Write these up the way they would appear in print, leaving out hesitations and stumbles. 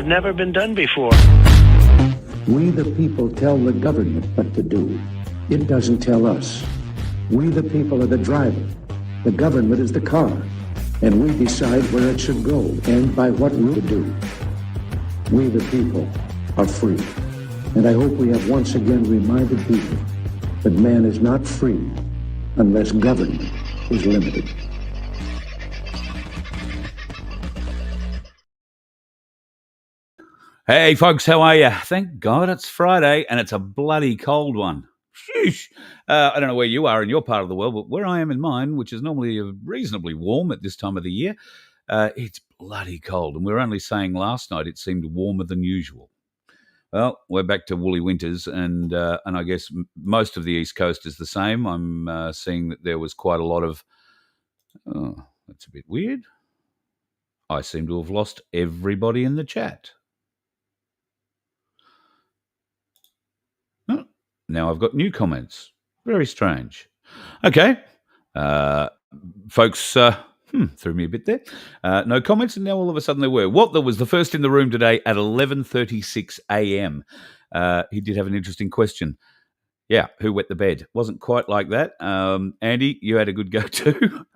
have never been done before. We the people tell the government what to do. It doesn't tell us. We the people are the driver. The government is the car. And we decide where it should go and by what route to do. We the people are free. And I hope we have once again reminded people that man is not free unless government is limited. Hey folks, how are you? Thank God it's Friday and it's a bloody cold one. Sheesh. I don't know where you are in your part of the world, but where I am in mine, which is normally reasonably warm at this time of the year, it's bloody cold. And we were only saying last night it seemed warmer than usual. Well, we're back to woolly winters, and I guess most of the East Coast is the same. I'm seeing that there was quite a lot of... Oh, that's a bit weird. I seem to have lost everybody in the chat. Now I've got new comments. Very strange. Okay. Folks threw me a bit there. No comments, and now all of a sudden there were. There was the first in the room today at 11:36 a.m. He did have an interesting question. Yeah, who wet the bed? Wasn't quite like that. Andy, you had a good go too.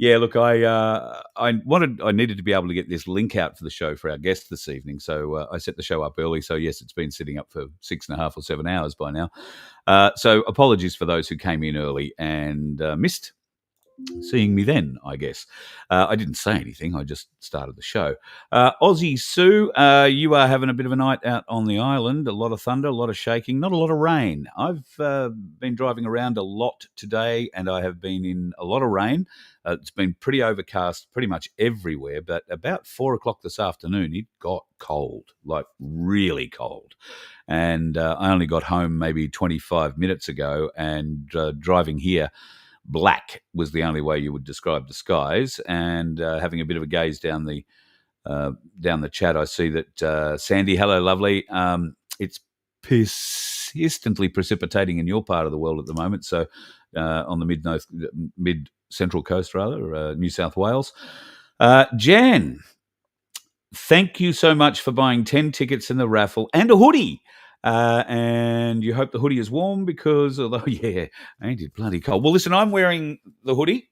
Yeah, look, I needed to be able to get this link out for the show for our guest this evening, so I set the show up early. So yes, it's been sitting up for 6.5 or 7 hours by now. So apologies for those who came in early and missed seeing me then, I guess. I didn't say anything. I just started the show. Aussie Sue, you are having a bit of a night out on the island. A lot of thunder, a lot of shaking, not a lot of rain. I've been driving around a lot today, and I have been in a lot of rain. It's been pretty overcast pretty much everywhere, but about 4 o'clock this afternoon, it got cold, like really cold. And I only got home maybe 25 minutes ago, and driving here, black was the only way you would describe the skies. And having a bit of a gaze down the chat, I see that Sandy, hello, lovely. It's persistently precipitating in your part of the world at the moment. So on the mid Central Coast, rather, New South Wales. Jan, thank you so much for buying 10 tickets in the raffle and a hoodie. And you hope the hoodie is warm because, although, yeah, ain't it bloody cold. Well, listen, I'm wearing the hoodie.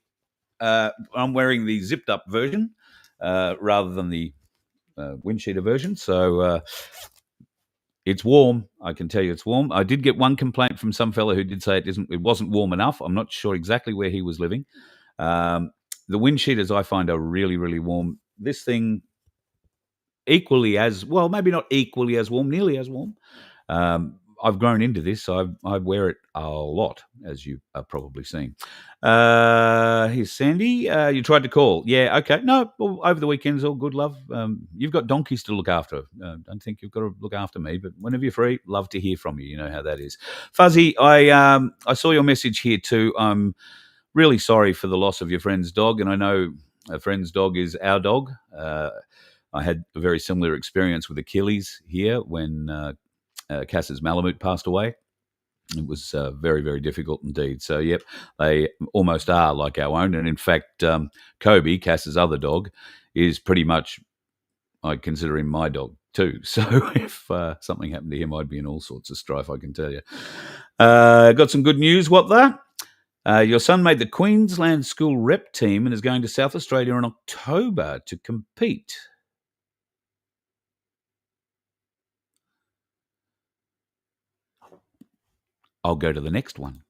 I'm wearing the zipped up version rather than the windsheeter version. So it's warm. I can tell you it's warm. I did get one complaint from some fella who did say it wasn't warm enough. I'm not sure exactly where he was living. The wind cheaters I find are really, really warm. This thing equally as well, maybe not equally as warm, nearly as warm. I've grown into this, so I wear it a lot, as you are probably seeing. Here's Sandy. You tried to call. Yeah, okay. No, over the weekend's all good, love. You've got donkeys to look after. Don't think you've got to look after me, but whenever you're free, love to hear from you. You know how that is. Fuzzy, I saw your message here too. I'm really sorry for the loss of your friend's dog, and I know a friend's dog is our dog. I had a very similar experience with Achilles here when Cass's Malamute passed away. It was very, very difficult indeed. So, yep, they almost are like our own. And in fact, Kobe, Cass's other dog, is pretty much, I consider him my dog too. So if something happened to him, I'd be in all sorts of strife, I can tell you. Got some good news. What the? Your son made the Queensland school rep team and is going to South Australia in October to compete. I'll go to the next one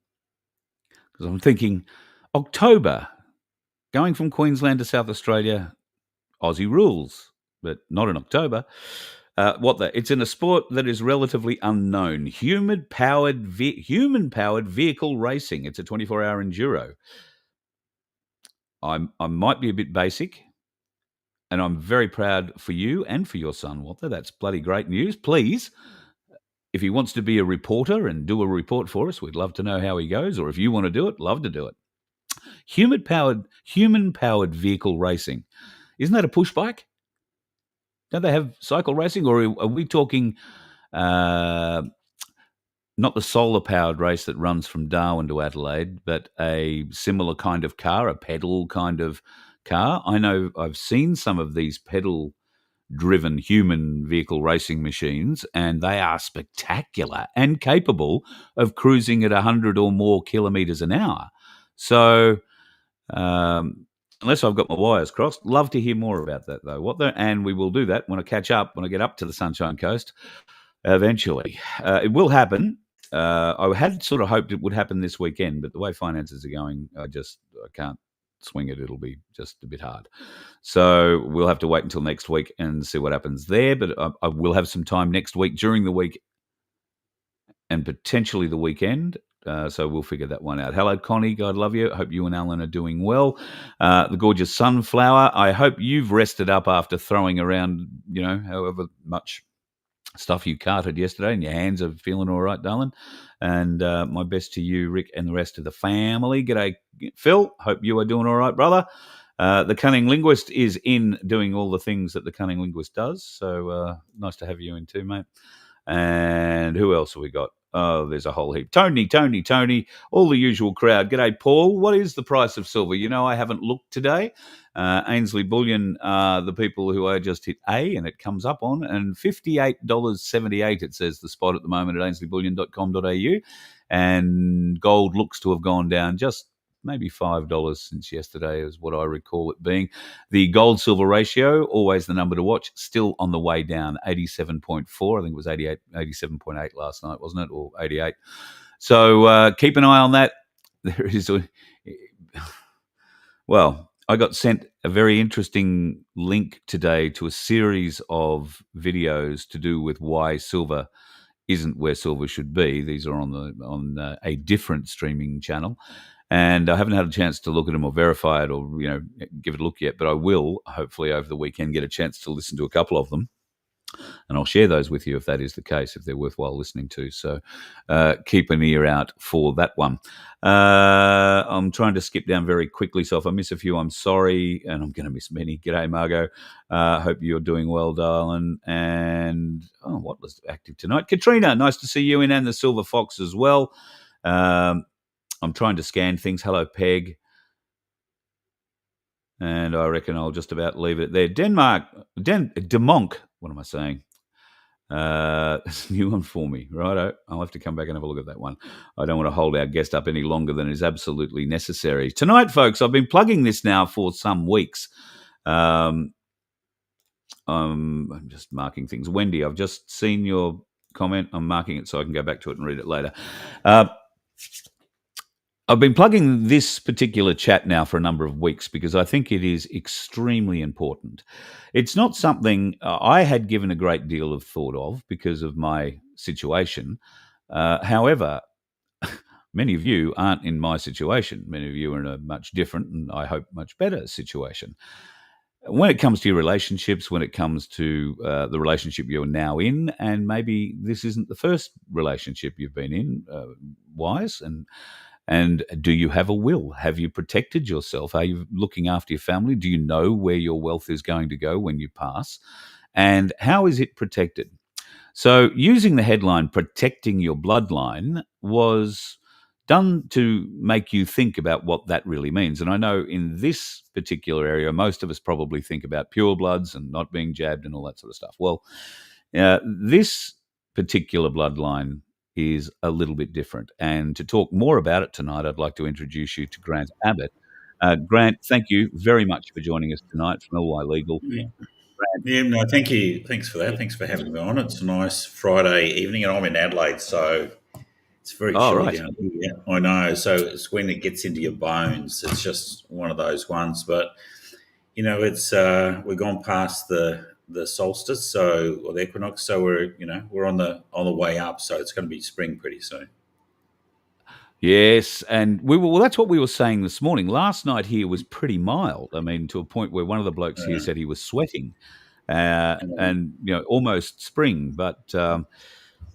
because I'm thinking October, going from Queensland to South Australia, Aussie rules, but not in October. It's in a sport that is relatively unknown. Human-powered vehicle racing. It's a 24-hour enduro. I might be a bit basic, and I'm very proud for you and for your son, Walter. That's bloody great news. Please, if he wants to be a reporter and do a report for us, we'd love to know how he goes. Or if you want to do it, love to do it. Human-powered vehicle racing. Isn't that a push bike? Don't they have cycle racing? Or are we talking not the solar-powered race that runs from Darwin to Adelaide, but a similar kind of car, a pedal kind of car? I know I've seen some of these pedal driven human vehicle racing machines, and they are spectacular and capable of cruising at 100 or more kilometres an hour. So, unless I've got my wires crossed, love to hear more about that, though. And we will do that when I get up to the Sunshine Coast eventually. It will happen. I had sort of hoped it would happen this weekend, but the way finances are going, I can't swing it. It'll be just a bit hard. So we'll have to wait until next week and see what happens there. But I will have some time next week, during the week, and potentially the weekend. So we'll figure that one out. Hello, Connie. God love you. I hope you and Alan are doing well. The gorgeous Sunflower. I hope you've rested up after throwing around, however much stuff you carted yesterday, and your hands are feeling all right, darling. And my best to you, Rick, and the rest of the family. G'day, Phil. Hope you are doing all right, brother. The Cunning Linguist is in doing all the things that the Cunning Linguist does. So nice to have you in too, mate. And who else have we got? Oh, there's a whole heap. Tony, all the usual crowd. G'day, Paul. What is the price of silver? I haven't looked today. Ainsley Bullion are the people who I just hit A, and it comes up on, and $58.78, it says the spot at the moment at ainsleyBullion.com.au. And gold looks to have gone down just maybe $5 since yesterday is what I recall it being. The gold-silver ratio, always the number to watch, still on the way down, 87.4. I think it was 87.8 last night, wasn't it? Or 88. So keep an eye on that. There is well, I got sent a very interesting link today to a series of videos to do with why silver isn't where silver should be. These are on a different streaming channel. And I haven't had a chance to look at them or verify it or, give it a look yet, but I will hopefully over the weekend get a chance to listen to a couple of them. And I'll share those with you if that is the case, if they're worthwhile listening to. So keep an ear out for that one. I'm trying to skip down very quickly, so if I miss a few, I'm sorry, and I'm going to miss many. G'day, Margot. Hope you're doing well, darling. And, what was active tonight? Katrina, nice to see you in, and the Silver Fox as well. I'm trying to scan things. Hello, Peg. And I reckon I'll just about leave it there. Demonk. What am I saying? It's a new one for me. Right. I'll have to come back and have a look at that one. I don't want to hold our guest up any longer than is absolutely necessary. Tonight, folks, I've been plugging this now for some weeks. I'm just marking things. Wendy, I've just seen your comment. I'm marking it so I can go back to it and read it later. I've been plugging this particular chat now for a number of weeks because I think it is extremely important. It's not something I had given a great deal of thought of because of my situation. However, many of you aren't in my situation. Many of you are in a much different and I hope much better situation. When it comes to your relationships, when it comes to the relationship you're now in, and maybe this isn't the first relationship you've been in, wise, and do you have a will? Have you protected yourself? Are you looking after your family? Do you know where your wealth is going to go when you pass? And how is it protected? So using the headline, Protecting Your Bloodline, was done to make you think about what that really means. And I know in this particular area, most of us probably think about pure bloods and not being jabbed and all that sort of stuff. Well, this particular bloodline is a little bit different. And to talk more about it tonight, I'd like to introduce you to Grant Abbott. Grant, thank you very much for joining us tonight from LY Legal. Yeah, no, thank you. Thanks for that. Thanks for having me on. It's a nice Friday evening, and I'm in Adelaide, so it's very chilly down here. I know. So it's when it gets into your bones. It's just one of those ones. But it's we've gone past the solstice, or the equinox. So we're on the way up. So it's going to be spring pretty soon. Yes, and that's what we were saying this morning. Last night here was pretty mild. I mean, to a point where one of the blokes here said he was sweating, and almost spring. But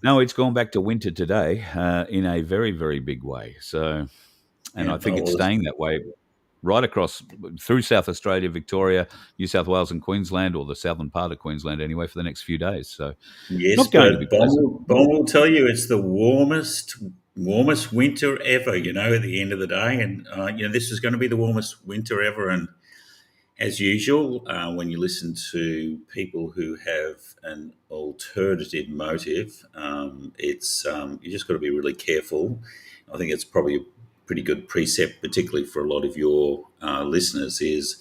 no, it's gone back to winter today in a very, very big way. So, and I think it's staying that way right across through South Australia, Victoria, New South Wales, and Queensland, or the southern part of Queensland anyway, for the next few days. So, yes, not going to be pleasant. Bon will tell you it's the warmest winter ever. At the end of the day, and this is going to be the warmest winter ever, and as usual, when you listen to people who have an alternative motive, it's you just got to be really careful. I think it's probably a pretty good precept, particularly for a lot of your listeners, is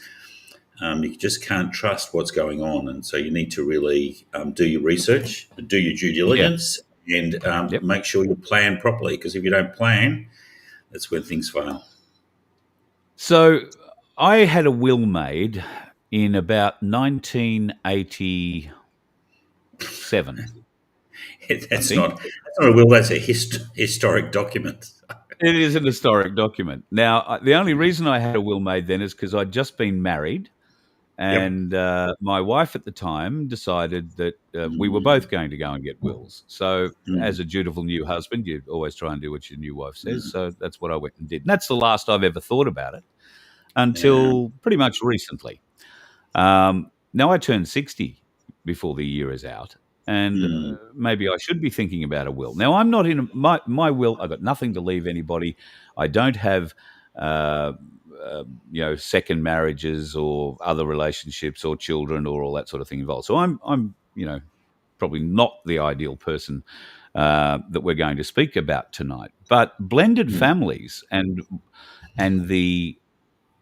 you just can't trust what's going on, and so you need to really do your research, do your due Yeah. diligence, and make sure you plan properly. Because if you don't plan, that's when things fail. So I had a will made in about 1987. That's not a will. That's a historic document. It is an historic document. Now, the only reason I had a will made then is because I'd just been married, and my wife at the time decided that we were both going to go and get wills. So, as a dutiful new husband, you always try and do what your new wife says. So that's what I went and did. And that's the last I've ever thought about it until pretty much recently. Now I turned 60 before the year is out, and maybe I should be thinking about a will. Now, I'm not in my will. I've got nothing to leave anybody. I don't have second marriages or other relationships or children or all that sort of thing involved. So I'm probably not the ideal person that we're going to speak about tonight. But blended families and the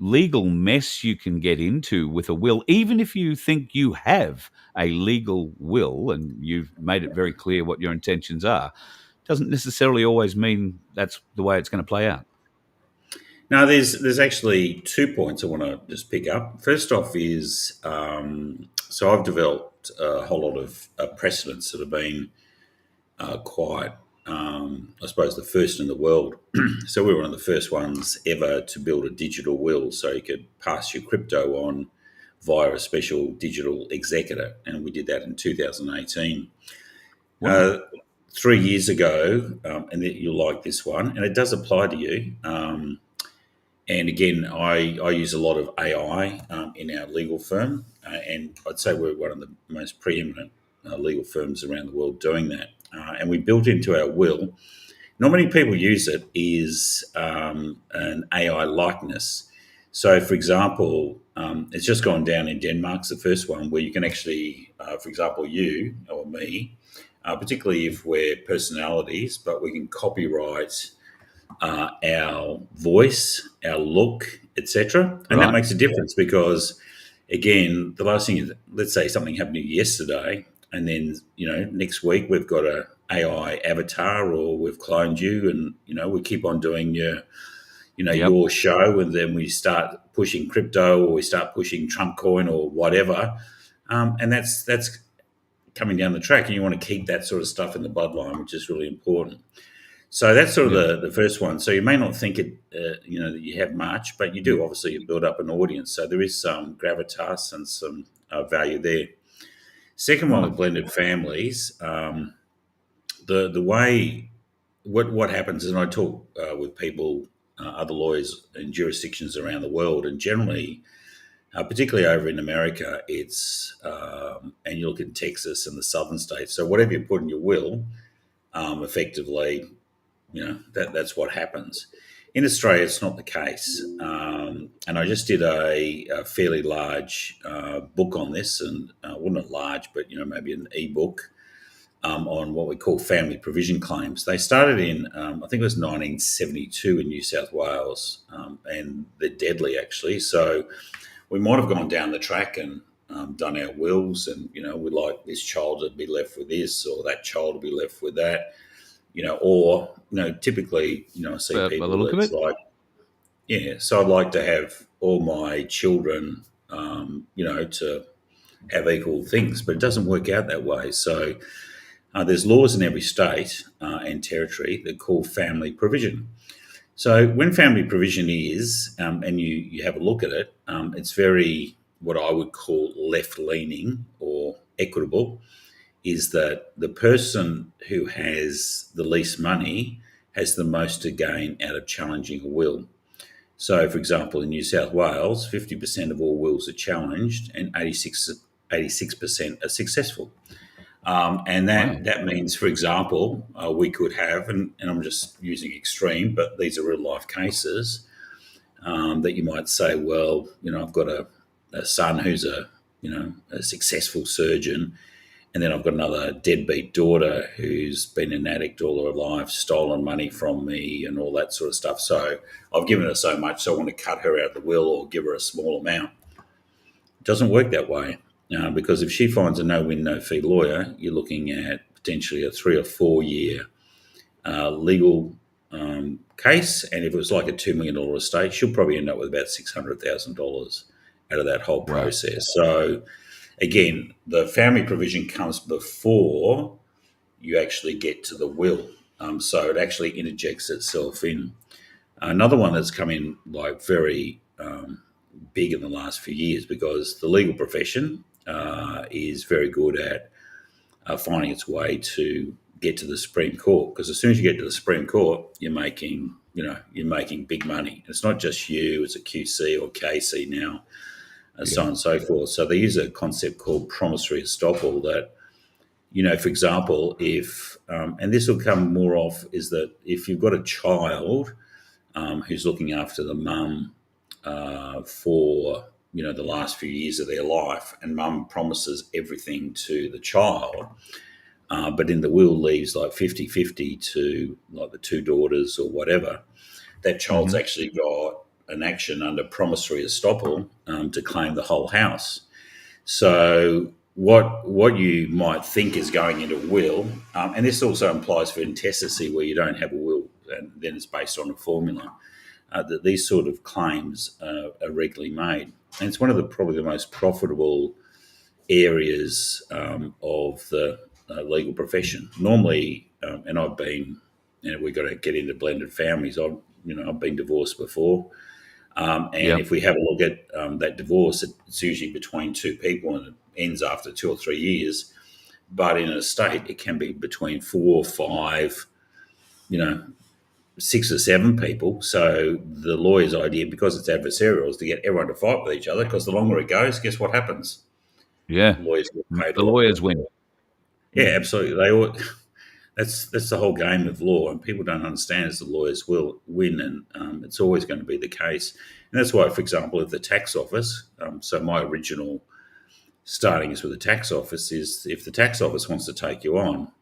legal mess you can get into with a will, even if you think you have a legal will and you've made it very clear what your intentions are, doesn't necessarily always mean that's the way it's going to play out. Now, there's actually 2 points I want to just pick up. First off is, so I've developed a whole lot of precedents that have been quite, I suppose, the first in the world. So we were one of the first ones ever to build a digital will, so you could pass your crypto on via a special digital executor, and we did that in 2018. Wow. 3 years ago, and you'll like this one, and it does apply to you. And again, I use a lot of AI in our legal firm, and I'd say we're one of the most preeminent legal firms around the world doing that. And we built into our will, not many people use it, is an AI likeness. So, for example, it's just gone down in Denmark, it's the first one, where you can actually, for example, you or me, particularly if we're personalities, but we can copyright our voice, our look, etc. And that makes a difference because, again, the last thing is, let's say something happened to you yesterday, and then next week we've got a AI avatar, or we've cloned you, and we keep on doing your show, and then we start pushing crypto, or we start pushing Trump coin, or whatever, and that's coming down the track, and you want to keep that sort of stuff in the bloodline, which is really important. So that's sort of the first one. So you may not think it, that you have much, but you do. Obviously, you build up an audience. So there is some gravitas and some value there. Second one with blended families, the way what happens is, and I talk with people, other lawyers in jurisdictions around the world, and generally, particularly over in America, it's and you look in Texas and the southern states. So whatever you put in your will, effectively, that's what happens. In Australia, it's not the case. And I just did a fairly large book on this, and wasn't large, but maybe an e-book on what we call family provision claims. They started in, I think it was 1972 in New South Wales, and they're deadly actually. So we might have gone down the track and done our wills, and we'd like this child to be left with this, or that child to be left with that. Or typically, I see people that's like, so I'd like to have all my children, to have equal things, but it doesn't work out that way. So there's laws in every state and territory that call family provision. So when family provision is, and you have a look at it, it's very, what I would call left-leaning or equitable, is that the person who has the least money has the most to gain out of challenging a will. So, for example, in New South Wales, 50% of all wills are challenged and 86% are successful. And that means, for example, we could have, and I'm just using extreme, but these are real life cases, that you might say, well, I've got a a son who's a successful surgeon, and then I've got another deadbeat daughter who's been an addict all her life, stolen money from me, and all that sort of stuff. So I've given her so much, so I want to cut her out of the will or give her a small amount. It doesn't work that way, because if she finds a no-win, no-fee lawyer, you're looking at potentially a 3 or 4 year legal case, and if it was like a $2 million estate, she'll probably end up with about $600,000 out of that whole process. Right. So again, the family provision comes before you actually get to the will. So it actually interjects itself in. Another one that's come in like very big in the last few years, because the legal profession is very good at finding its way to get to the Supreme Court, because as soon as you get to the Supreme Court, you're making big money. It's not just you; it's a QC or KC now, so on and so forth. So they use a concept called promissory estoppel that, for example, if and this will come more off, is that if you've got a child who's looking after the mum for the last few years of their life, and mum promises everything to the child, but in the will leaves like 50-50 to like the two daughters or whatever, that child's actually got an action under promissory estoppel to claim the whole house. So what you might think is going into will, and this also implies for intestacy where you don't have a will and then it's based on a formula, that these sort of claims are regularly made. And it's one of probably the most profitable areas of the legal profession. Normally, and I've been, we've got to get into blended families. I've been divorced before. If we have a look at that divorce, it's usually between two people and it ends after 2 or 3 years. But in an estate, it can be between 4 or 5, 6 or 7 people. So the lawyer's idea, because it's adversarial, is to get everyone to fight with each other, because the longer it goes, guess what happens? Yeah. The lawyers win. Yeah, absolutely. That's the whole game of law, and people don't understand is the lawyers will win, and it's always going to be the case. And that's why, for example, if the tax office, so my original starting is with the tax office, is if the tax office wants to take you on,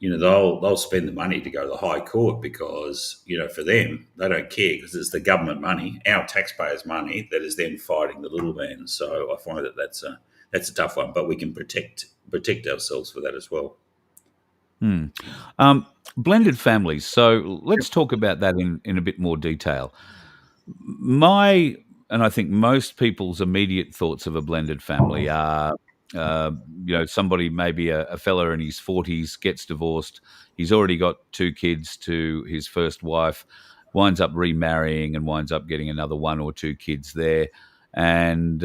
they'll spend the money to go to the High Court, because for them, they don't care, because it's the government money, our taxpayers' money, that is then fighting the little man. So I find that that's a tough one, but we can protect ourselves for that as well. Blended families. So let's talk about that in a bit more detail. And I think most people's immediate thoughts of a blended family are, somebody, maybe a fella in his 40s, gets divorced. He's already got 2 kids to his first wife, winds up remarrying and winds up getting another 1 or 2 kids there. And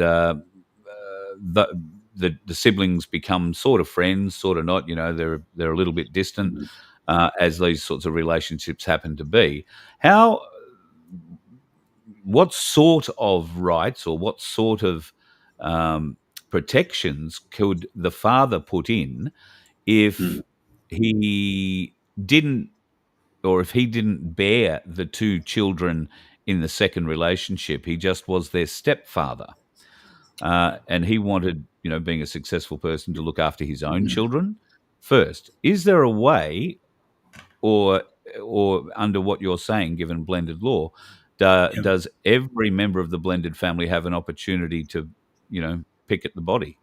the siblings become sort of friends, sort of not. They're a little bit distant, as these sorts of relationships happen to be. What sort of rights or what sort of protections could the father put in if he didn't, or if he didn't bear the 2 children in the second relationship? He just was their stepfather. And he wanted, being a successful person, to look after his own children first. Is there a way, or under what you're saying, given blended law, does every member of the blended family have an opportunity to, pick at the body?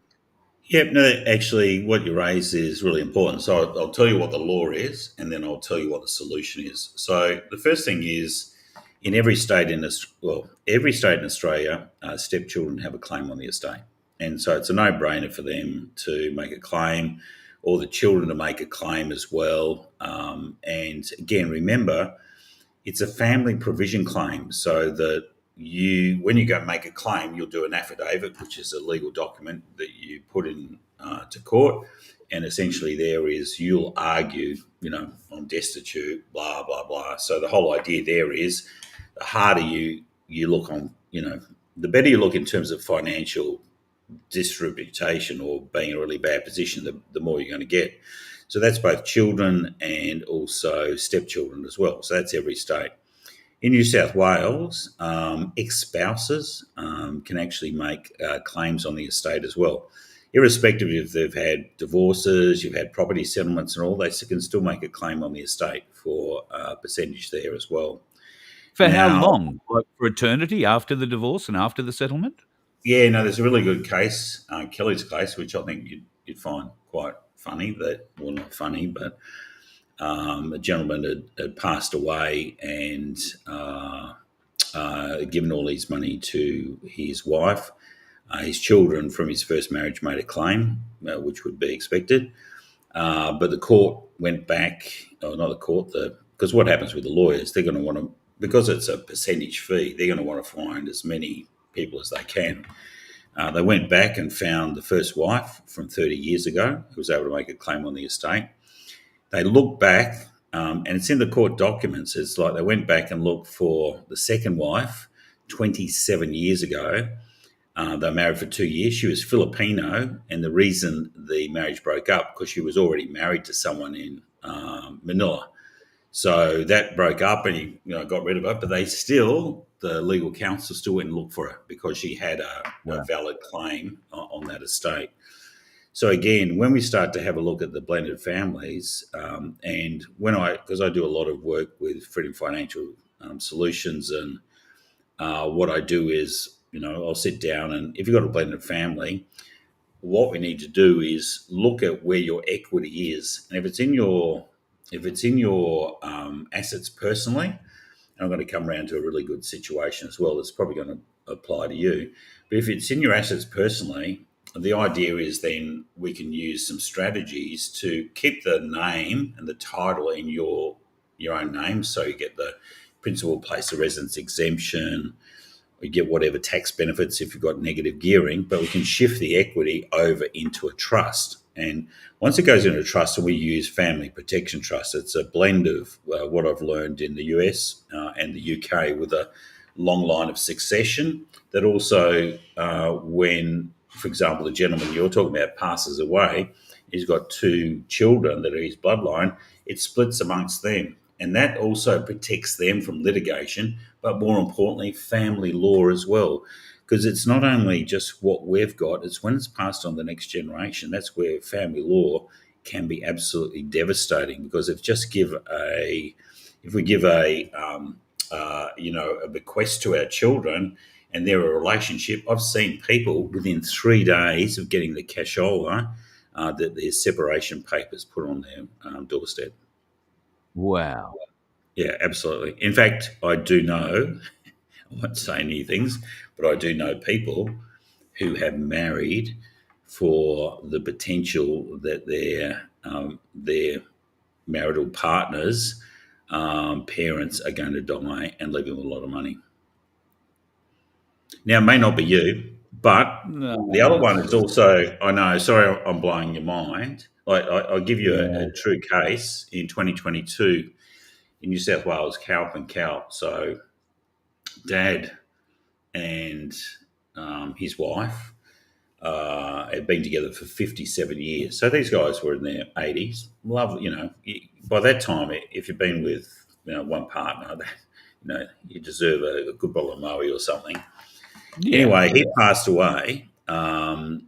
Yep. No, actually, what you raise is really important. So I'll tell you what the law is, and then I'll tell you what the solution is. So the first thing is, in every state in Australia, stepchildren have a claim on the estate. And so it's a no-brainer for them to make a claim, or the children to make a claim as well. And again, remember, it's a family provision claim, so that when you go make a claim, you'll do an affidavit, which is a legal document that you put in to court. And essentially you'll argue, I'm destitute, blah, blah, blah. So the whole idea there is, the harder you look on, the better you look in terms of financial distribution or being in a really bad position, the more you're going to get. So that's both children and also stepchildren as well. So that's every state. In New South Wales, ex-spouses can actually make claims on the estate as well. Irrespective if they've had divorces, you've had property settlements and all, they can still make a claim on the estate for a percentage there as well. For how long? Like for eternity after the divorce and after the settlement? Yeah, no, there's a really good case, Kelly's case, which I think you'd find quite funny. Well, not funny, but a gentleman had passed away and given all his money to his wife. His children from his first marriage made a claim, which would be expected. But the court went back, or not the court, because what happens with the lawyers, they're going to want to, because it's a percentage fee, they're going to want to find as many people as they can. They went back and found the first wife from 30 years ago who was able to make a claim on the estate. They looked back, and it's in the court documents. It's like they went back and looked for the second wife 27 years ago. They were married for 2 years. She was Filipino, and the reason the marriage broke up because she was already married to someone in Manila. So that broke up, and he got rid of her. But the legal counsel still went and looked for her because she had a valid claim on that estate. So again, when we start to have a look at the blended families, and because I do a lot of work with Freedom Financial Solutions, and what I do is, I'll sit down, and if you've got a blended family, what we need to do is look at where your equity is, and if it's in your assets personally, and I'm going to come around to a really good situation as well that's probably going to apply to you. But if it's in your assets personally, the idea is then we can use some strategies to keep the name and the title in your own name. So you get the principal place of residence exemption, we get whatever tax benefits if you've got negative gearing, but we can shift the equity over into a trust. And once it goes into a trust, and we use family protection trust, it's a blend of what I've learned in the US and the UK with a long line of succession that also when, for example, the gentleman you're talking about passes away, he's got 2 children that are his bloodline, it splits amongst them. And that also protects them from litigation, but more importantly, family law as well. Because it's not only just what we've got, it's when it's passed on to the next generation. That's where family law can be absolutely devastating, because if we give a bequest to our children and they're a relationship, I've seen people within 3 days of getting the cashola that there's separation papers put on their doorstep. Wow. Yeah, absolutely. In fact, I do know, I won't say any things, but I do know people who have married for the potential that their marital partners' parents are going to die and leave them a lot of money. Now, it may not be you, but the other one is also, I know, sorry, I'm blowing your mind. I'll give you a true case in 2022 in New South Wales, Calp and Calp. So Dad and his wife had been together for 57 years. So these guys were in their 80s. By that time, if you've been with one partner, you deserve a good bottle of Moe or something. Yeah. Anyway, he passed away, and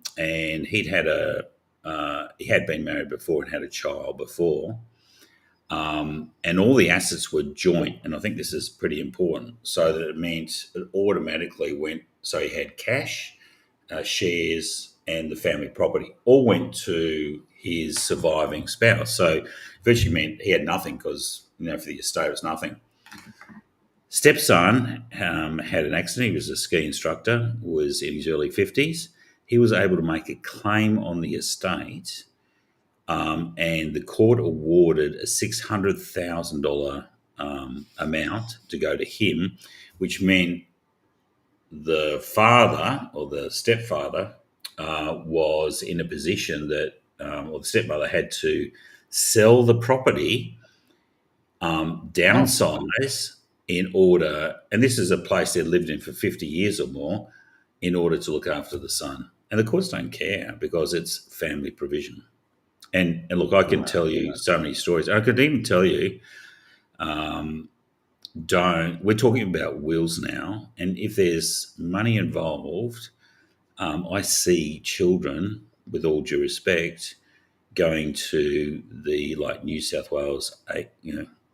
he had been married before and had a child before, and all the assets were joint. And I think this is pretty important. So that it meant it automatically went. So he had cash, shares, and the family property all went to his surviving spouse. So virtually meant he had nothing because for the estate it was nothing. Stepson had an accident. He was a ski instructor, was in his early 50s. He was able to make a claim on the estate, and the court awarded a $600,000 amount to go to him, which meant the father or the stepfather was in a position that, or the stepmother had to sell the property, downsize, in order, and this is a place they'd lived in for 50 years or more, in order to look after the son. And the courts don't care because it's family provision. And look, I can tell you so many stories. I could even tell you don't. We're talking about wills now, and if there's money involved, I see children, with all due respect, going to the like New South Wales,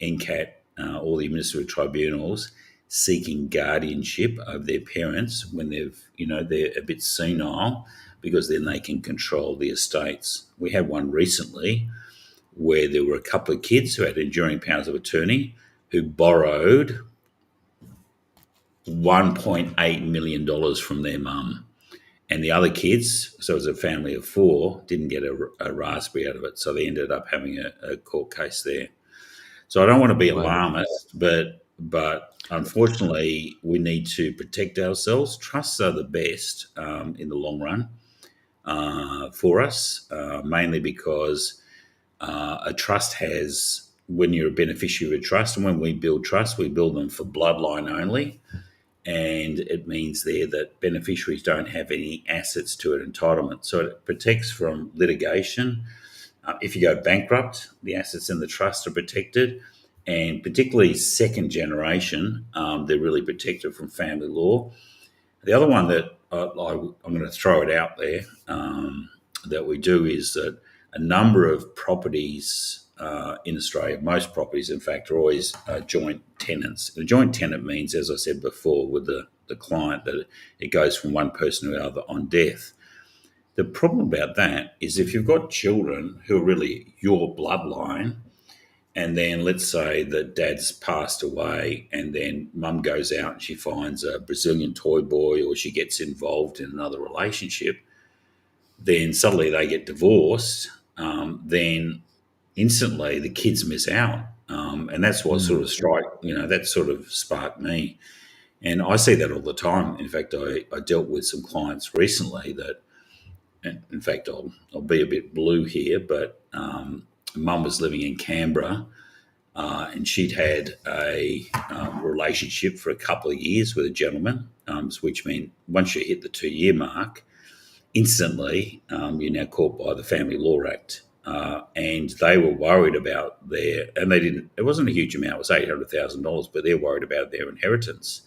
NCAT, all the administrative tribunals, seeking guardianship over their parents when they're a bit senile, because then they can control the estates. We had one recently where there were a couple of kids who had enduring powers of attorney who borrowed $1.8 million from their mum. And the other kids, so it was a family of four, didn't get a raspberry out of it. So they ended up having a court case there. So I don't want to be alarmist, but unfortunately, we need to protect ourselves. Trusts are the best in the long run for us, mainly because a trust has, when you're a beneficiary of a trust, and when we build trusts, we build them for bloodline only. And it means there that beneficiaries don't have any assets to an entitlement. So it protects from litigation. If you go bankrupt, the assets in the trust are protected. And particularly second generation, they're really protected from family law. The other one that I'm going to throw it out there that we do is that a number of properties in Australia, most properties, in fact, are always joint tenants. And a joint tenant means, as I said before, with the client, that it goes from one person to the other on death. The problem about that is if you've got children who are really your bloodline, and then let's say that dad's passed away and then mum goes out and she finds a Brazilian toy boy, or she gets involved in another relationship, then suddenly they get divorced, then instantly the kids miss out. And that's what that sort of sparked me. And I see that all the time. In fact, I dealt with some clients recently that, and in fact, I'll be a bit blue here, but mum was living in Canberra and she'd had a relationship for a couple of years with a gentleman, which meant once you hit the 2-year mark, instantly you're now caught by the Family Law Act. And they were worried about it wasn't a huge amount, it was $800,000, but they're worried about their inheritance.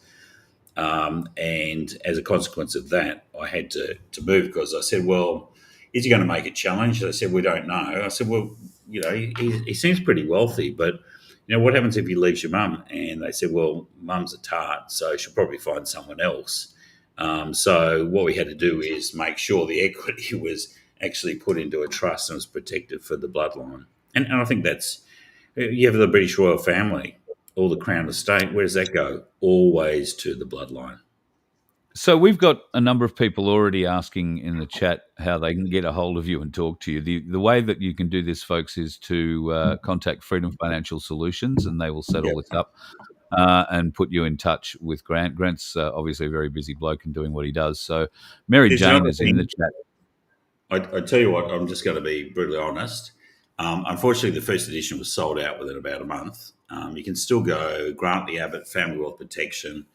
And as a consequence of that, I had to move, because I said, well, is he going to make a challenge? They said, we don't know. I said, well, he seems pretty wealthy, but, what happens if he leaves your mum? And they said, well, mum's a tart, so she'll probably find someone else. So what we had to do is make sure the equity was actually put into a trust and was protected for the bloodline. And I think you have the British royal family, or the Crown estate, where does that go? Always to the bloodline. So we've got a number of people already asking in the chat how they can get a hold of you and talk to you. The way that you can do this, folks, is to contact Freedom Financial Solutions, and they will set all this up and put you in touch with Grant. Grant's obviously a very busy bloke and doing what he does. So Mary Jane is in the chat. I tell you what, I'm just going to be brutally honest. Unfortunately, the first edition was sold out within about a month. You can still go Grantley Abbott Family Wealth Protection.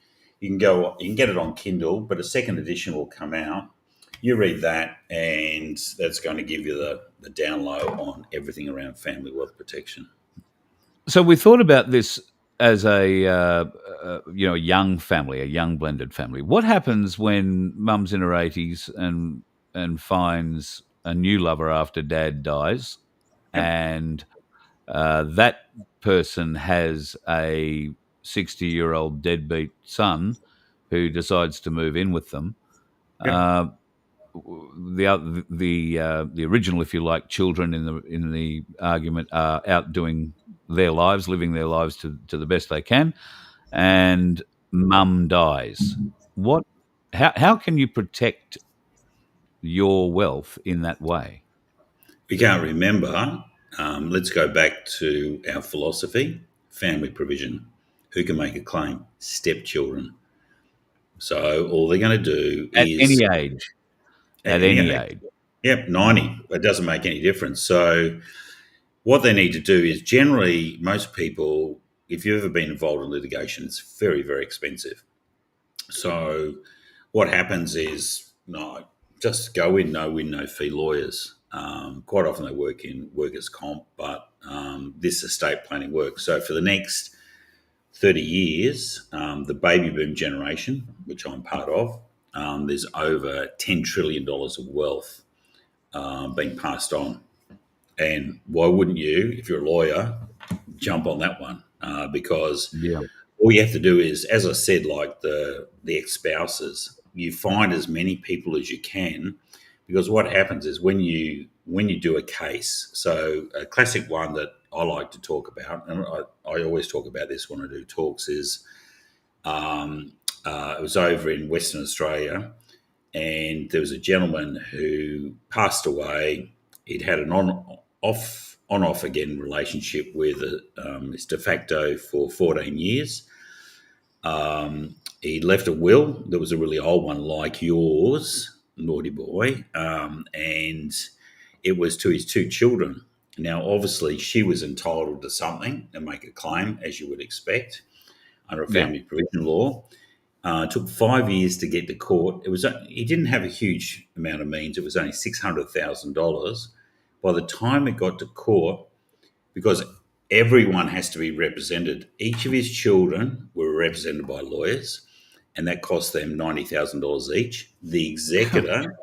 You can get it on Kindle, but a second edition will come out. You read that, and that's going to give you the download on everything around family wealth protection. So we thought about this as a young family, a young blended family. What happens when mum's in her 80s and finds a new lover after dad dies, and that person has a 60-year-old deadbeat son who decides to move in with them? The original, if you like, children in the argument are out doing their lives, living their lives to the best they can, and mum dies. How can you protect your wealth in that way? We can't remember. Let's go back to our philosophy: family provision. Who can make a claim? Stepchildren. So all they're going to do at is any age. At any age. Yep, 90. It doesn't make any difference. So what they need to do is, generally, most people, if you've ever been involved in litigation, it's very, very expensive. So what happens is, just go in, no win, no fee lawyers. Quite often they work in workers' comp, but this estate planning works. So for the next 30 years, the baby boom generation, which I'm part of, there's over $10 trillion of wealth being passed on. And why wouldn't you, if you're a lawyer, jump on that one? Because Yeah. all you have to do is, as I said, like the ex-spouses, you find as many people as you can, because what happens is when you do a case, so a classic one that I like to talk about, and I always talk about this when I do talks, is it was over in Western Australia, and there was a gentleman who passed away. He'd had an on-off again relationship with his de facto for 14 years. He left a will. There was a really old one like yours, naughty boy, and it was to his two children. Now, obviously, she was entitled to something and make a claim, as you would expect, under a family provision law. It took 5 years to get to court. He didn't have a huge amount of means. It was only $600,000. By the time it got to court, because everyone has to be represented, each of his children were represented by lawyers, and that cost them $90,000 each. The executor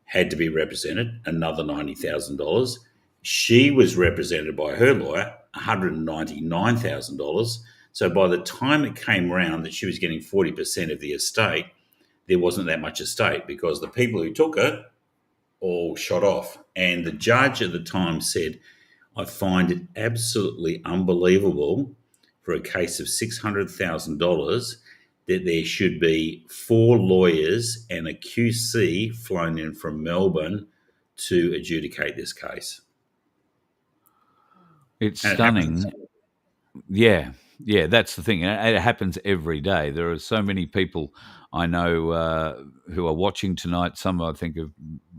had to be represented, another $90,000. She was represented by her lawyer, $199,000. So by the time it came around that she was getting 40% of the estate, there wasn't that much estate because the people who took it all shot off. And the judge at the time said, I find it absolutely unbelievable for a case of $600,000 that there should be 4 lawyers and a QC flown in from Melbourne to adjudicate this case. It's And it stunning. happens. Yeah, that's the thing. It happens every day. There are so many people I know who are watching tonight. Some I think have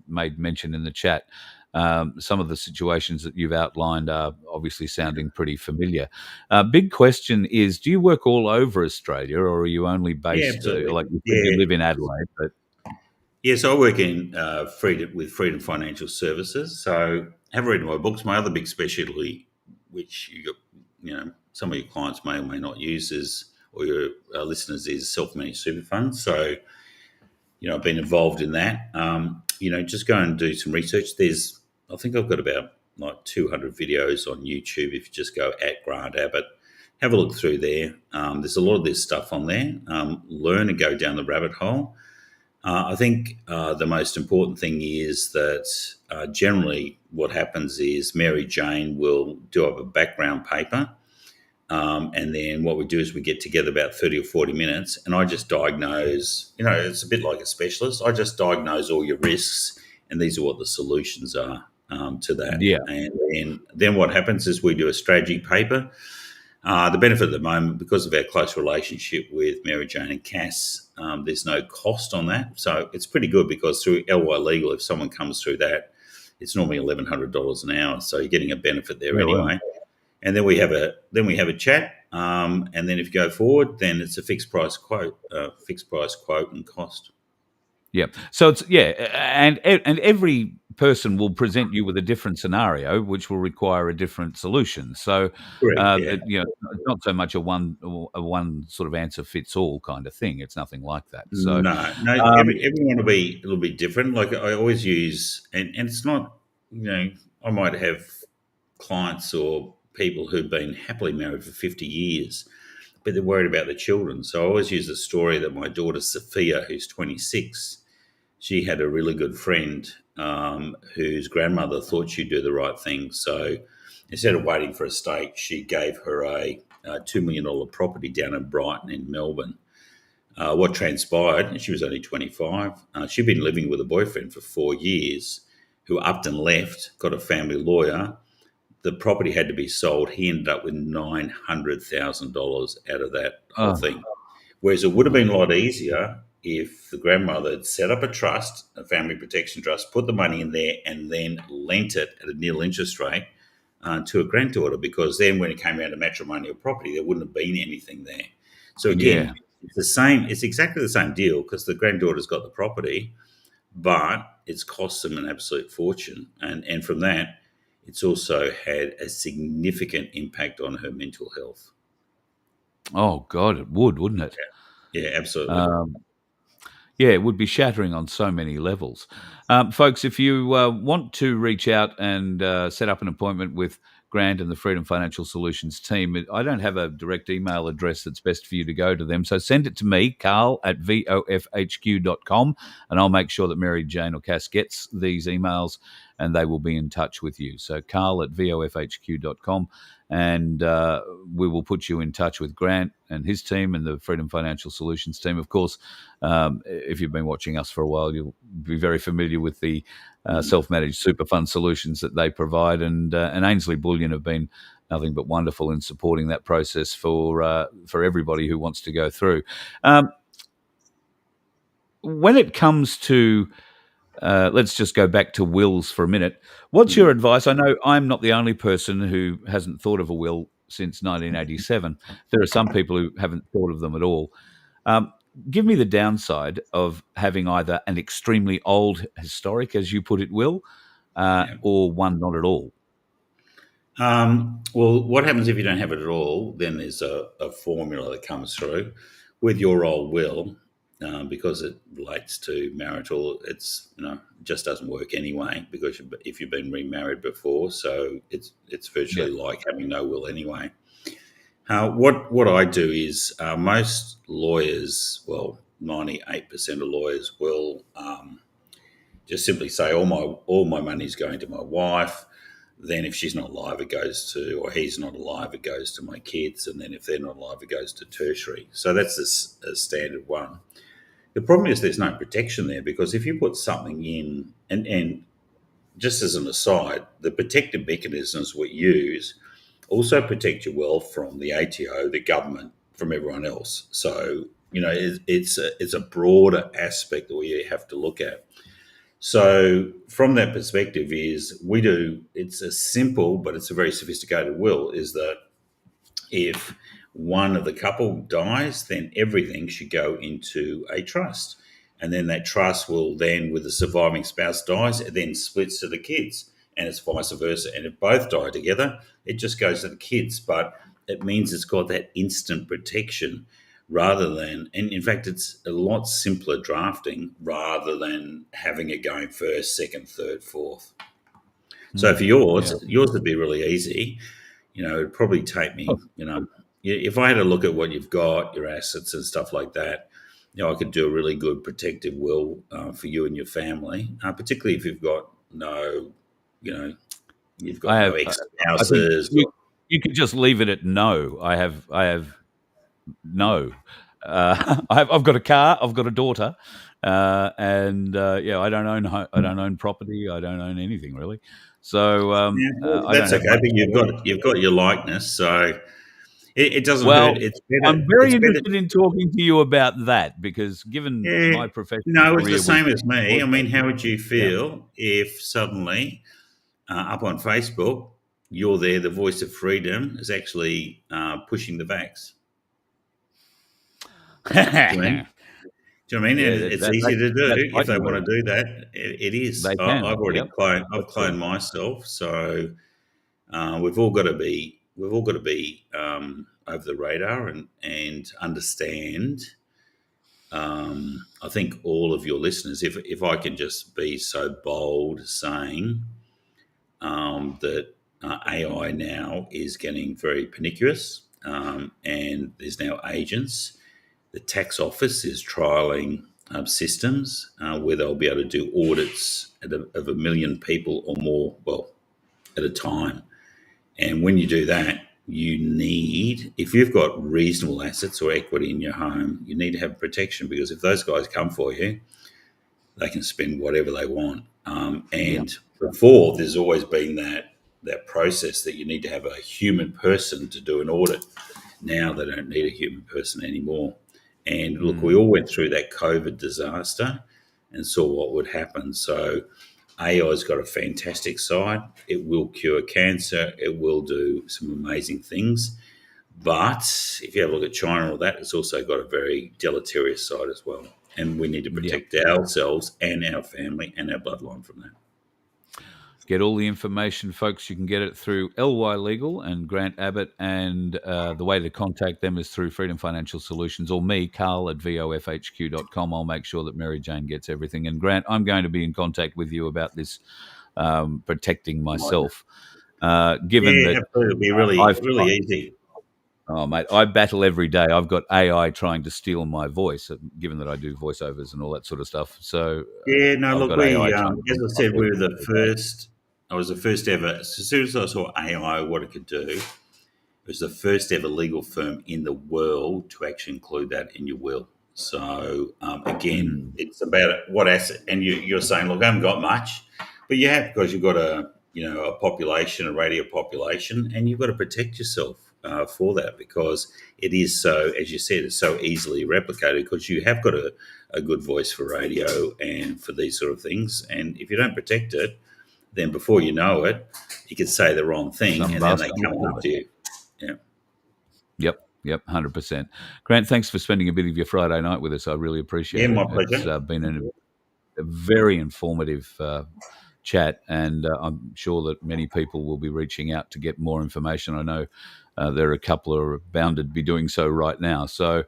made mention in the chat. Some of the situations that you've outlined are obviously sounding pretty familiar. Big question is, do you work all over Australia, or are you only Yeah, based, absolutely. like you said, you live in Adelaide? But Yes, I work in Freedom Financial Services. So have read my books. My other big specialty, which some of your clients may or may not use, or your listeners, is self-managed super funds. So I've been involved in that. Just go and do some research. I think I've got about like 200 videos on YouTube. If you just go at Grant Abbott, have a look through there. There's a lot of this stuff on there. Learn and go down the rabbit hole. I think the most important thing is that generally what happens is Mary Jane will do up a background paper, and then what we do is we get together about 30 or 40 minutes, and I just diagnose, it's a bit like a specialist. I just diagnose all your risks, and these are what the solutions are to that. yeah, And then what happens is we do a strategy paper. The benefit at the moment, because of our close relationship with Mary Jane and Cass, there's no cost on that. So it's pretty good because through LY Legal, if someone comes through that, it's normally $1,100 an hour. So you're getting a benefit there anyway. well. And then we have a chat. And then if you go forward, then it's a fixed price quote and cost. Yeah. So it's and every person will present you with a different scenario, which will require a different solution. So, Correct, yeah. it's not so much a one sort of answer fits all kind of thing. It's nothing like that. So, No, everyone will be a little bit different. Like I always use, and it's not, I might have clients or people who've been happily married for 50 years, but they're worried about their children. So I always use the story that my daughter Sophia, who's 26, she had a really good friend whose grandmother thought she'd do the right thing. So instead of waiting for a estate, she gave her a $2 million property down in Brighton in Melbourne. What transpired, and she was only 25, she'd been living with a boyfriend for 4 years who upped and left, got a family lawyer. The property had to be sold. He ended up with $900,000 out of that whole thing. Whereas it would have been a lot easier if the grandmother had set up a trust, a family protection trust, put the money in there, and then lent it at a nil interest rate to a granddaughter, because then when it came out of matrimonial property, there wouldn't have been anything there. So again, it's exactly the same deal because the granddaughter's got the property, but it's cost them an absolute fortune. And from that, it's also had a significant impact on her mental health. Oh God, it would, wouldn't it? Yeah, absolutely. Yeah, it would be shattering on so many levels. Folks, if you want to reach out and set up an appointment with Grant and the Freedom Financial Solutions team, I don't have a direct email address that's best for you to go to them. So send it to me, Carl at vofhq.com, and I'll make sure that Mary Jane or Cass gets these emails and they will be in touch with you. So Carl at vofhq.com, and we will put you in touch with Grant and his team and the Freedom Financial Solutions team. Of course, if you've been watching us for a while, you'll be very familiar with the self-managed super fund solutions that they provide, and Ainsley Bullion have been nothing but wonderful in supporting that process for everybody who wants to go through. When it comes to let's just go back to wills for a minute. What's your advice? I know I'm not the only person who hasn't thought of a will since 1987. There are some people who haven't thought of them at all. Give me the downside of having either an extremely old historic, as you put it, will, or one not at all. Well, what happens if you don't have it at all? Then there's a formula that comes through with your old will, because it relates to marital. It's just doesn't work anyway, because if you've been remarried before, so it's virtually like having no will anyway. What I do is most lawyers, well, 98% of lawyers will just simply say all my money is going to my wife. Then if she's not alive, it goes to, or he's not alive, it goes to my kids. And then if they're not alive, it goes to tertiary. So that's a standard one. The problem is there's no protection there, because if you put something in, and just as an aside, the protective mechanisms we use also protect your wealth from the ATO, the government, from everyone else. So, it's a broader aspect that we have to look at. So from that perspective it's a simple, but it's a very sophisticated will, is that if one of the couple dies, then everything should go into a trust. And then that trust will then, with the surviving spouse dies, it then splits to the kids. And it's vice versa. And if both die together, it just goes to the kids. But it means it's got that instant protection, rather than, and in fact, it's a lot simpler drafting rather than having it going first, second, third, fourth. So for yours would be really easy. It'd probably take me, if I had to look at what you've got, your assets and stuff like that, I could do a really good protective will for you and your family, particularly if you've got no, you've got no ex-spouses. You could just leave it at no. I have no. I've got a car. I've got a daughter, and I don't own property. I don't own anything really. So that's okay. But you've got your likeness, so it doesn't hurt. It's better. I'm very interested in talking to you about that, because given my professional career, it's the same as me. I mean, how would you feel if suddenly up on Facebook you're there, the voice of freedom is actually pushing the vax? Do you know what I mean? It's easy to do if they want to do that. It is. I've already cloned myself, so we've all got to be over the radar and understand. I think all of your listeners, if I can just be so bold, saying that AI now is getting very pernicious, and there's now agents. The tax office is trialling systems where they'll be able to do audits of 1 million people or more, at a time. And when you do that, if you've got reasonable assets or equity in your home, you need to have protection, because if those guys come for you, they can spend whatever they want. Before, there's always been that process that you need to have a human person to do an audit. Now they don't need a human person anymore. And look, we all went through that COVID disaster and saw what would happen. So AI's got a fantastic side. It will cure cancer. It will do some amazing things. But if you have a look at China and all that, it's also got a very deleterious side as well. And we need to protect ourselves and our family and our bloodline from that. get all the information, folks. You can get it through LY Legal and Grant Abbott, and the way to contact them is through Freedom Financial Solutions or me, Carl at vofhq.com. I'll make sure that Mary Jane gets everything. And Grant, I'm going to be in contact with you about this protecting myself, given that absolutely. It'll be really easy. Oh, mate, I battle every day. I've got AI trying to steal my voice, given that I do voiceovers and all that sort of stuff. So look, as I said, we were the first. I was the first ever. As soon as I saw AI, what it could do, it was the first ever legal firm in the world to actually include that in your will. So again, it's about what asset. And you're saying, look, I haven't got much, but you have, because you've got a population, a radio population, and you've got to protect yourself for that, because it is so, as you said, it's so easily replicated, because you have got a good voice for radio and for these sort of things. And if you don't protect it, then before you know it, you could say the wrong thing, and then they come after you. Yeah. Yep, 100%. Grant, thanks for spending a bit of your Friday night with us. I really appreciate it. Yeah, my pleasure. It's been a very informative chat, and I'm sure that many people will be reaching out to get more information. I know there are a couple who are bound to be doing so right now. So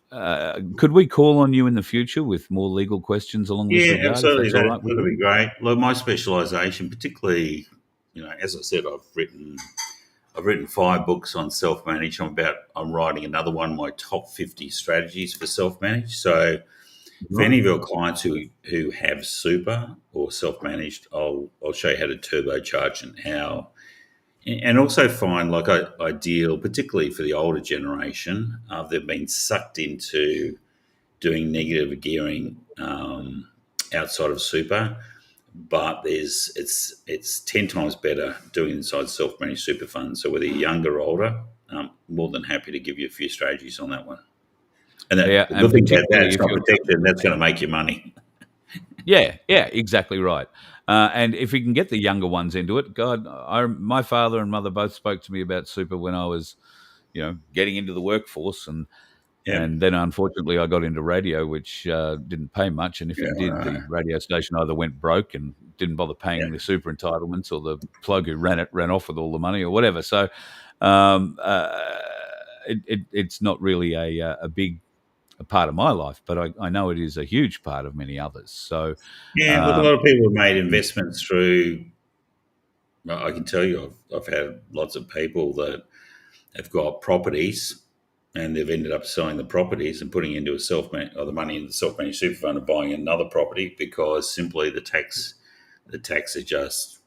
could we call on you in the future with more legal questions along this regard? Yeah, absolutely. That would be great. Look, my specialisation, particularly, as I said, I've written 5 books on self-managed. I'm writing another one, my top 50 strategies for self-managed. So for any of your clients who have super or self-managed, I'll show you how to turbocharge and how. And also find, like, I deal, particularly for the older generation, they've been sucked into doing negative gearing outside of super, but it's 10 times better doing inside self-managed super funds. So whether you're younger or older, I'm more than happy to give you a few strategies on that one. And the good thing about that, it's not protected, and that's going to make you money. Yeah, exactly right. And if we can get the younger ones into it, God, my father and mother both spoke to me about super when I was, getting into the workforce, and then unfortunately I got into radio, which didn't pay much, and if it did, the radio station either went broke and didn't bother paying the super entitlements, or the plug who ran it ran off with all the money or whatever. So it's not really a big part of my life, but I know it is a huge part of many others. So look, a lot of people have made investments through. I can tell you, I've had lots of people that have got properties, and they've ended up selling the properties and putting into the money in the self-managed super fund and buying another property, because simply the tax is just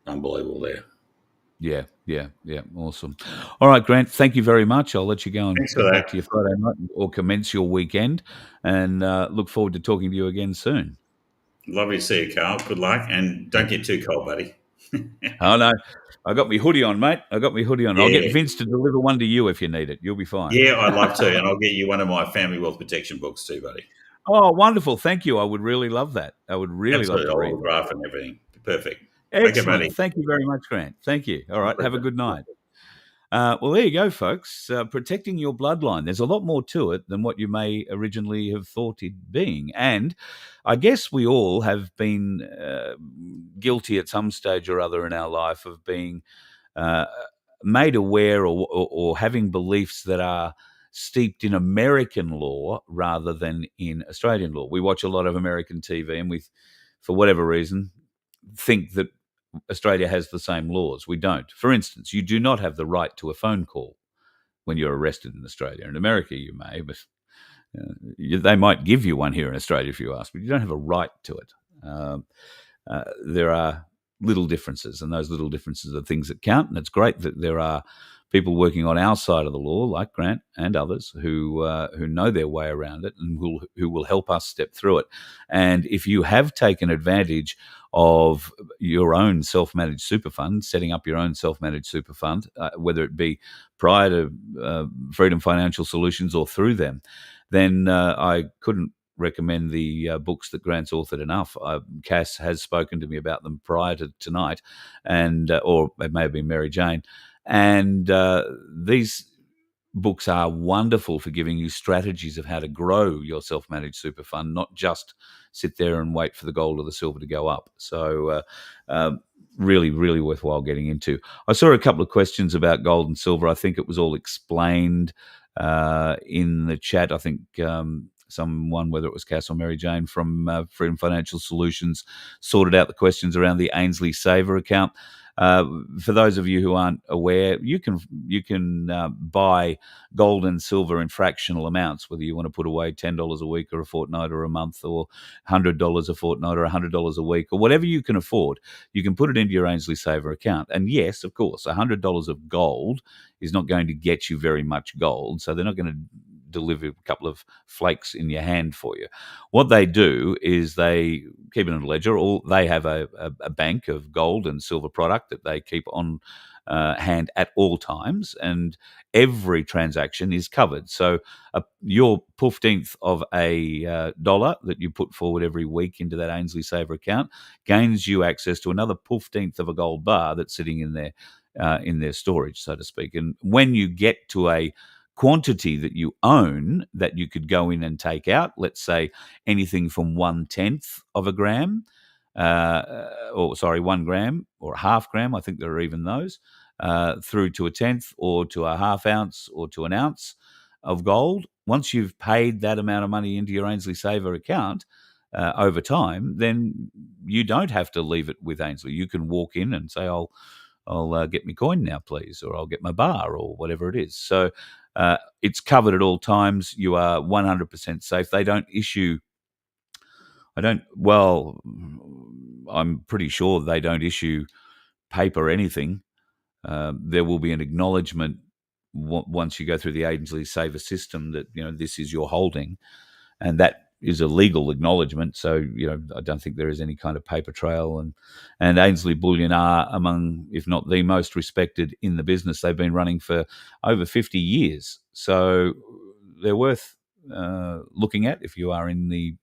unbelievable there. Yeah. Awesome. All right, Grant, thank you very much. I'll let you go and go back to your Friday night or commence your weekend, and look forward to talking to you again soon. Lovely to see you, Carl. Good luck, and don't get too cold, buddy. Oh, no. I got my hoodie on, mate. I'll get Vince to deliver one to you if you need it. You'll be fine. Yeah, I'd love to, and I'll get you one of my family wealth protection books too, buddy. Oh, wonderful. Thank you. I would really love that. I would really love to read autograph and everything. Perfect. Excellent. Okay, thank you very much, Grant. Thank you. All right. Have a good night. Well, there you go, folks. Protecting your bloodline. There's a lot more to it than what you may originally have thought it being. And I guess we all have been guilty at some stage or other in our life of being made aware or having beliefs that are steeped in American law rather than in Australian law. We watch a lot of American TV, and we, for whatever reason, think that Australia has the same laws. We don't. For instance, you do not have the right to a phone call when you're arrested in Australia. In America, you may, but they might give you one here in Australia if you ask, but you don't have a right to it. There are little differences, and those little differences are things that count, and it's great that there are people working on our side of the law, like Grant and others, who know their way around it and who will help us step through it. And if you have taken advantage of your own self-managed super fund, setting up your own self-managed super fund, whether it be prior to Freedom Financial Solutions or through them, then I couldn't recommend the books that Grant's authored enough. Cass has spoken to me about them prior to tonight, and or it may have been Mary Jane. And these books are wonderful for giving you strategies of how to grow your self-managed super fund, not just sit there and wait for the gold or the silver to go up. So really, really worthwhile getting into. I saw a couple of questions about gold and silver. I think it was all explained in the chat. I think someone, whether it was Cass or Mary Jane from Freedom Financial Solutions, sorted out the questions around the Ainsley Saver account. For those of you who aren't aware, you can buy gold and silver in fractional amounts, whether you want to put away $10 a week or a fortnight or a month, or $100 a fortnight or $100 a week, or whatever you can afford. You can put it into your Ainsley Saver account. And yes, of course, $100 of gold is not going to get you very much gold, so they're not going to deliver a couple of flakes in your hand for you. What they do is they keep it in a ledger, or they have a bank of gold and silver product that they keep on hand at all times, and every transaction is covered. So your 15th of a dollar that you put forward every week into that Ainsley Saver account gains you access to another 15th of a gold bar that's sitting in their storage, so to speak. And when you get to a quantity that you own that you could go in and take out, let's say anything from 1/10 of a gram, 1 gram or a half gram, I think there are even those, through to a tenth or to a half ounce or to an ounce of gold. Once you've paid that amount of money into your Ainsley Saver account over time, then you don't have to leave it with Ainsley. You can walk in and say, I'll get my coin now, please, or I'll get my bar, or whatever it is. So it's covered at all times. You are 100% safe. They don't issue. I'm pretty sure they don't issue paper or anything. There will be an acknowledgement once you go through the Ainsley Saver system that this is your holding, and that is a legal acknowledgement. So I don't think there is any kind of paper trail. And Ainsley Bullion are among, if not the most respected in the business. They've been running for over 50 years, so they're worth looking at if you are in the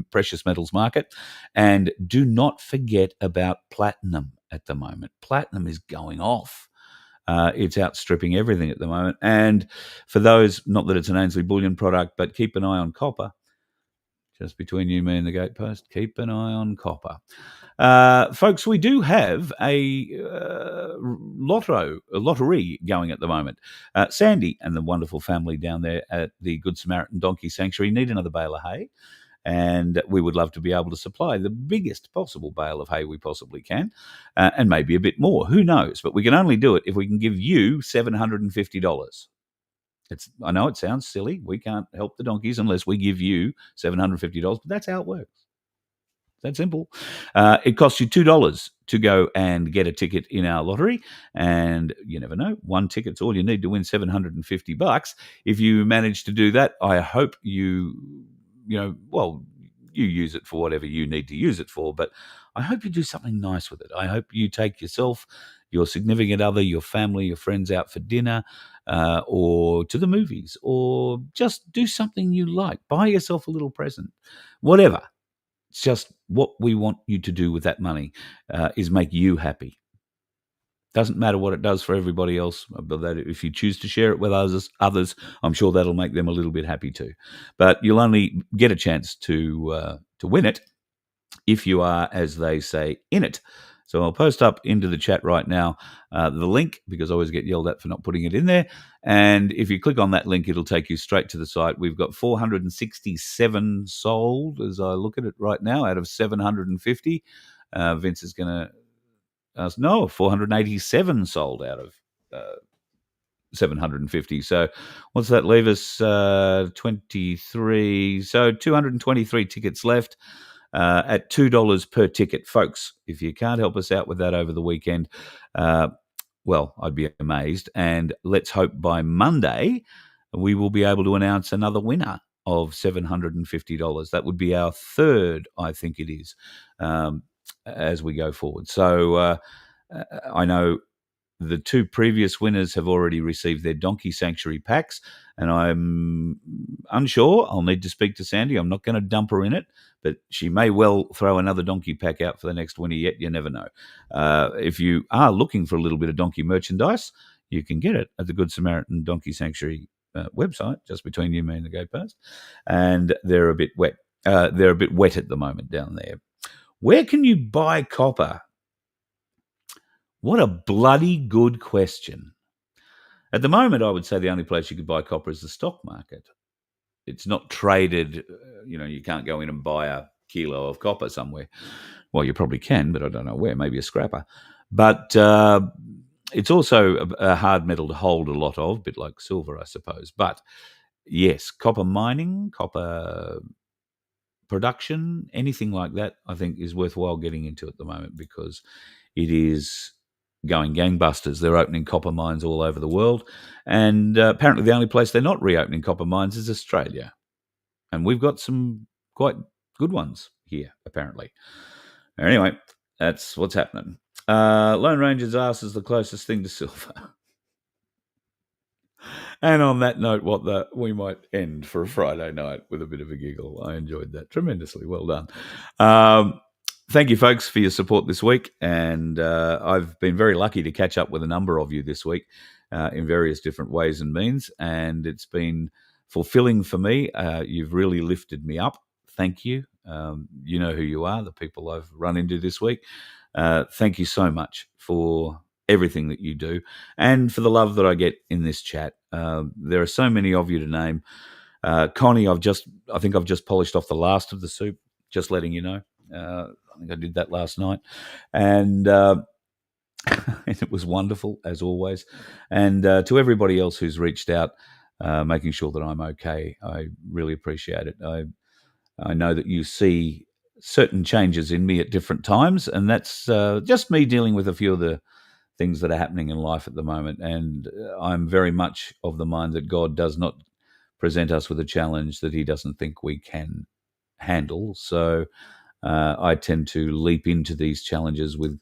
precious metals market. And do not forget about platinum at the moment. Platinum is going off. It's outstripping everything at the moment. And for those, not that it's an Ainsley Bullion product, but keep an eye on copper. Just between you, me, and the gatepost, keep an eye on copper. Folks, we do have a lottery going at the moment. Sandy and the wonderful family down there at the Good Samaritan Donkey Sanctuary need another bale of hay, and we would love to be able to supply the biggest possible bale of hay we possibly can, and maybe a bit more. Who knows? But we can only do it if we can give you $750. I know it sounds silly. We can't help the donkeys unless we give you $750, but that's how it works. That simple. It costs you $2 to go and get a ticket in our lottery, and you never know. One ticket's all you need to win $750. If you manage to do that, I hope you use it for whatever you need to use it for, but I hope you do something nice with it. I hope you take yourself, your significant other, your family, your friends out for dinner, or to the movies, or just do something you like. Buy yourself a little present, whatever. It's just what we want you to do with that money is make you happy. Doesn't matter what it does for everybody else, but that if you choose to share it with others, I'm sure that'll make them a little bit happy too. But you'll only get a chance to win it if you are, as they say, in it. So I'll post up into the chat right now the link, because I always get yelled at for not putting it in there. And if you click on that link, it'll take you straight to the site. We've got 467 sold as I look at it right now out of 750. Vince is going to ask, no, 487 sold out of 750. So what's that leave us? 23. So 223 tickets left. At $2 per ticket. Folks, if you can't help us out with that over the weekend, well, I'd be amazed. And let's hope by Monday we will be able to announce another winner of $750. That would be our third, I think it is, as we go forward. So I know the two previous winners have already received their Donkey Sanctuary packs, and I'm unsure. I'll need to speak to Sandy. I'm not going to dump her in it, but she may well throw another donkey pack out for the next winner yet. You never know. If you are looking for a little bit of donkey merchandise, you can get it at the Good Samaritan Donkey Sanctuary website, just between you, me, and the gatepost, and they're a bit wet. They're a bit wet at the moment down there. Where can you buy copper? What a bloody good question. At the moment, I would say the only place you could buy copper is the stock market. It's not traded. You can't go in and buy a kilo of copper somewhere. Well, you probably can, but I don't know where, maybe a scrapper. But it's also a hard metal to hold a lot of, a bit like silver, I suppose. But yes, copper mining, copper production, anything like that, I think is worthwhile getting into at the moment because it is going gangbusters. They're opening copper mines all over the world. And apparently the only place they're not reopening copper mines is Australia. And we've got some quite good ones here, apparently. Anyway, that's what's happening. Lone Ranger's ass is the closest thing to silver. And on that note, we might end for a Friday night with a bit of a giggle. I enjoyed that tremendously. Well done. Thank you, folks, for your support this week. And I've been very lucky to catch up with a number of you this week in various different ways and means. And it's been fulfilling for me. You've really lifted me up. Thank you. You know who you are, the people I've run into this week. Thank you so much for everything that you do and for the love that I get in this chat. There are so many of you to name. Connie, I think I've just polished off the last of the soup, just letting you know. I think I did that last night. And it was wonderful, as always. And to everybody else who's reached out, making sure that I'm okay, I really appreciate it. I know that you see certain changes in me at different times, and that's just me dealing with a few of the things that are happening in life at the moment. And I'm very much of the mind that God does not present us with a challenge that he doesn't think we can handle. So I tend to leap into these challenges with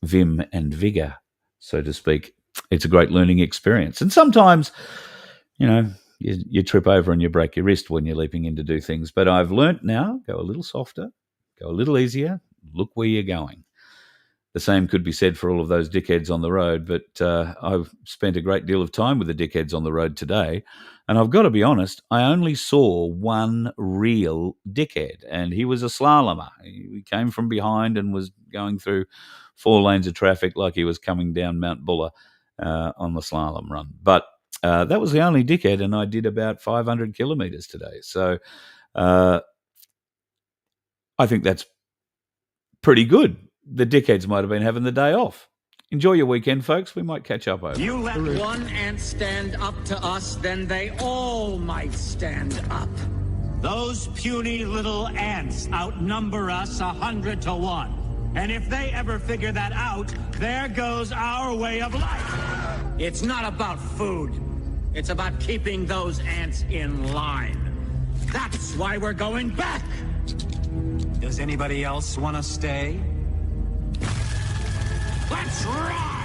vim and vigor, so to speak. It's a great learning experience. And sometimes, you trip over and you break your wrist when you're leaping in to do things. But I've learnt now, go a little softer, go a little easier, look where you're going. The same could be said for all of those dickheads on the road, but I've spent a great deal of time with the dickheads on the road today, and I've got to be honest, I only saw one real dickhead, and he was a slalomer. He came from behind and was going through 4 lanes of traffic like he was coming down Mount Buller on the slalom run. But that was the only dickhead, and I did about 500 kilometres today. So I think that's pretty good. The dickheads might have been having the day off. Enjoy your weekend, folks. We might catch up over. You let one ant stand up to us, then they all might stand up. Those puny little ants outnumber us 100 to 1. And if they ever figure that out, there goes our way of life. It's not about food. It's about keeping those ants in line. That's why we're going back. Does anybody else want to stay? Let's rock!